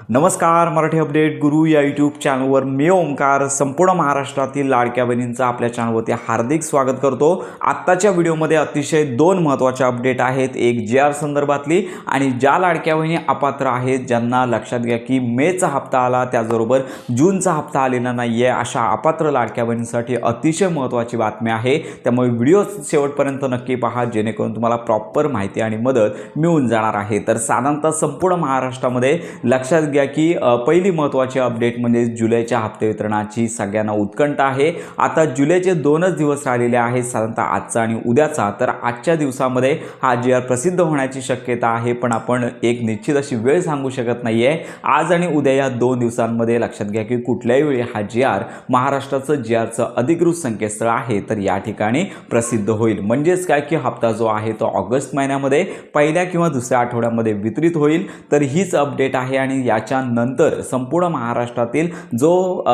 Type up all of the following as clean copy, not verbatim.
नमस्कार, मराठी अपडेट गुरु या यूट्यूब चॅनलवर मी ओंकार संपूर्ण महाराष्ट्रातील लाडक्या बहिणींचं आपल्या चॅनलवरती हार्दिक स्वागत करतो। आत्ताच्या व्हिडिओमध्ये अतिशय दोन महत्त्वाचे अपडेट आहेत, एक GR संदर्भातली आणि ज्या लाडक्या बहिणी अपात्र आहेत ज्यांना लक्षात घ्या की मेचा हप्ता आला त्याचबरोबर जूनचा हप्ता आलेला नाही आहे, अशा अपात्र लाडक्या बहिणींसाठी अतिशय महत्त्वाची बातमी आहे। त्यामुळे व्हिडिओ शेवटपर्यंत नक्की पहा जेणेकरून तुम्हाला प्रॉपर माहिती आणि मदत मिळून जाणार आहे। तर साधारणतः संपूर्ण महाराष्ट्रामध्ये लक्षात घ्या की पहिली महत्त्वाची अपडेट म्हणजे जुलैच्या हप्ते वितरणाची सगळ्यांना उत्कंठा आहे। आता जुलैचे 2च दिवस राहिलेले आहेत, साधारणतः आजचा आणि उद्याचा। तर आजच्या दिवसामध्ये हा GR प्रसिद्ध होण्याची शक्यता आहे, पण आपण एक निश्चित अशी वेळ सांगू शकत नाही आहे। आज आणि उद्या या 2 दिवसांमध्ये लक्षात घ्या की कुठल्याही वेळी हा GR महाराष्ट्राचं GRचं अधिकृत संकेतस्थळ आहे तर या ठिकाणी प्रसिद्ध होईल। म्हणजेच काय की हप्ता जो आहे तो ऑगस्ट महिन्यामध्ये पहिल्या किंवा दुसऱ्या आठवड्यामध्ये वितरित होईल। तर हीच अपडेट आहे आणि याच्यानंतर संपूर्ण महाराष्ट्रातील जो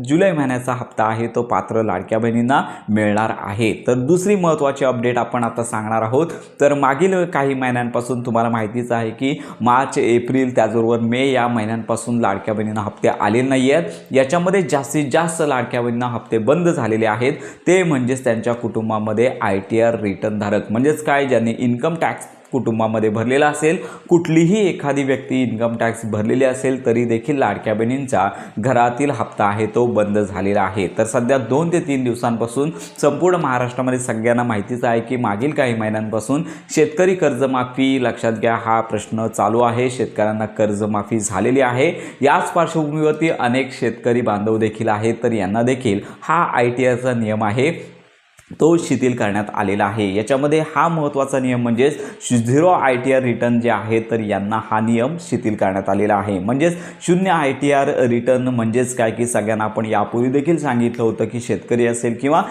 जुलै महिन्याचा हप्ता आहे तो पात्र लाडक्या बहिणींना मिळणार आहे। तर दुसरी महत्त्वाची अपडेट आपण आता सांगणार आहोत। तर मागील काही महिन्यांपासून तुम्हाला माहितीच आहे की मार्च, एप्रिल त्याचबरोबर मे या महिन्यांपासून लाडक्या बहिणींना हप्ते आलेले नाही आहेत। याच्यामध्ये जास्तीत जास्त लाडक्या बहिणींना हप्ते बंद झालेले आहेत, ते म्हणजेच त्यांच्या कुटुंबामध्ये ITR रिटर्न धारक, म्हणजेच काय, ज्यांनी इन्कम टॅक्स कुटुंबामध्ये भरलेला असेल, कुठलीही एखादी व्यक्ती इन्कम टॅक्स भरलेली असेल तरी देखील लाडक्या बहिणींचा घरातील हप्ता आहे तो बंद झालेला आहे। तर सध्या 2 ते 3 दिवसांपासून संपूर्ण महाराष्ट्रामध्ये सगळ्यांना माहितीच आहे की मागील काही महिन्यांपासून शेतकरी कर्जमाफी, लक्षात घ्या हा प्रश्न चालू आहे। शेतकऱ्यांना कर्जमाफी झालेली आहे। याच पार्श्वभूमीवरती अनेक शेतकरी बांधव देखील आहेत, तर यांना देखील हा ITRचा नियम आहे तो शिथिल करण्यात आलेला आहे। याच्यामध्ये हा महत्त्वाचा नियम म्हणजे 0 ITR रिटर्न जे आहे तर यांना हा नियम शिथिल करण्यात आलेला आहे। म्हणजेच 0 ITR रिटर्न म्हणजेच काय की सगळ्यांना आपण यापूर्वी देखील सांगितलं होतं की शेतकरी असेल किंवा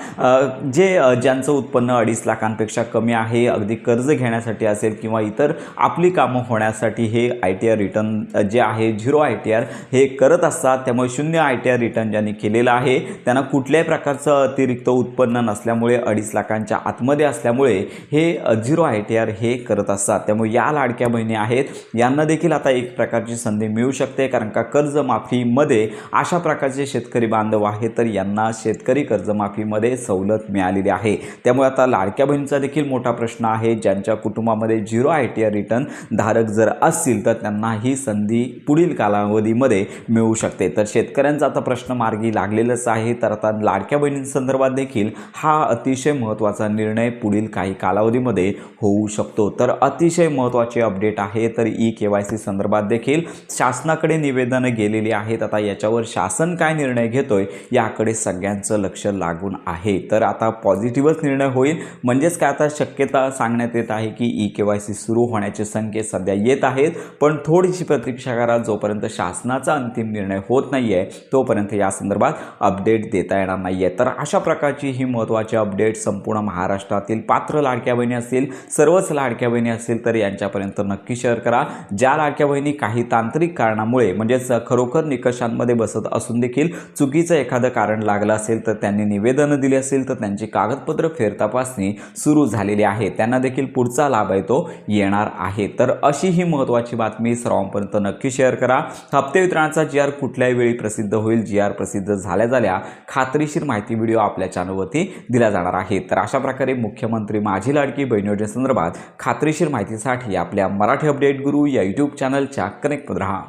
ज्यांचं उत्पन्न 2.5 लाखांपेक्षा कमी आहे, अगदी कर्ज घेण्यासाठी असेल किंवा इतर आपली कामं होण्यासाठी हे ITR रिटर्न जे आहे 0 ITR हे करत असतात। त्यामुळे 0 ITR रिटर्न ज्यांनी केलेलं आहे त्यांना कुठल्याही प्रकारचं अतिरिक्त उत्पन्न नसल्यामुळे 2.5 लाखांच्या आतमध्ये असल्यामुळे हे 0 ITR हे करत असतात। त्यामुळे या लाडक्या बहिणी आहेत यांना देखील आता एक प्रकारची संधी मिळू शकते, कारण का कर्जमाफीमध्ये अशा प्रकारचे शेतकरी बांधव आहेत तर यांना शेतकरी कर्जमाफीमध्ये सवलत मिळालेली आहे। त्यामुळे आता लाडक्या बहिणींचा देखील मोठा प्रश्न आहे, ज्यांच्या कुटुंबामध्ये 0 ITR रिटर्न धारक जर असतील तर त्यांना ही संधी पुढील कालावधीमध्ये मिळू शकते। तर शेतकऱ्यांचा आता प्रश्न मार्गी लागलेलाच आहे। तर आता लाडक्या बहिणींसंदर्भात देखील हा अतिशय महत्त्वाचा निर्णय पुढील काही कालावधीमध्ये होऊ शकतो। तर अतिशय महत्त्वाची अपडेट आहे। तर EKYC संदर्भात देखील शासनाकडे निवेदनं गेलेली आहेत। आता याच्यावर शासन काय निर्णय घेतोय याकडे सगळ्यांचं लक्ष लागून आहे। तर आता पॉझिटिव्हच निर्णय होईल, म्हणजेच काय आता शक्यता सांगण्यात येत आहे की EKYC सुरू होण्याचे संकेत सध्या येत आहेत, पण थोडीशी प्रतीक्षा करा। जोपर्यंत शासनाचा अंतिम निर्णय होत नाही आहे तोपर्यंत या संदर्भात अपडेट देता येणार नाही आहे। तर अशा प्रकारची ही महत्त्वाची अपडेट संपूर्ण महाराष्ट्रातील पात्र लाडक्या बहिणी असतील, सर्वच लाडक्या बहिणी असतील तर यांच्यापर्यंत नक्की शेअर करा। ज्या लाडक्या बहिणी काही तांत्रिक कारणामुळे म्हणजेच खरोखर निकषांमध्ये बसत असून देखील चुकीचं एखादं कारण लागलं असेल तर त्यांनी निवेदनं दिली असेल तर त्यांची कागदपत्र फेरतपासणी सुरू झालेली आहे, त्यांना देखील पुढचा लाभ आहे तो येणार आहे। तर अशी ही महत्त्वाची बातमी सर्वांपर्यंत नक्की शेअर करा। हप्ते वितरणाचा GR कुठल्याही वेळी प्रसिद्ध होईल, GR प्रसिद्ध झाल्या खात्रीशीर माहिती व्हिडिओ आपल्या चॅनलवरती दिला जाणार आहे। तर अशा प्रकारे मुख्यमंत्री माझी लाडकी बहीण योजनेसंदर्भात खात्रीशीर माहितीसाठी आपल्या मराठी अपडेट गुरु या यूट्यूब चॅनलच्या कनेक्ट रहा।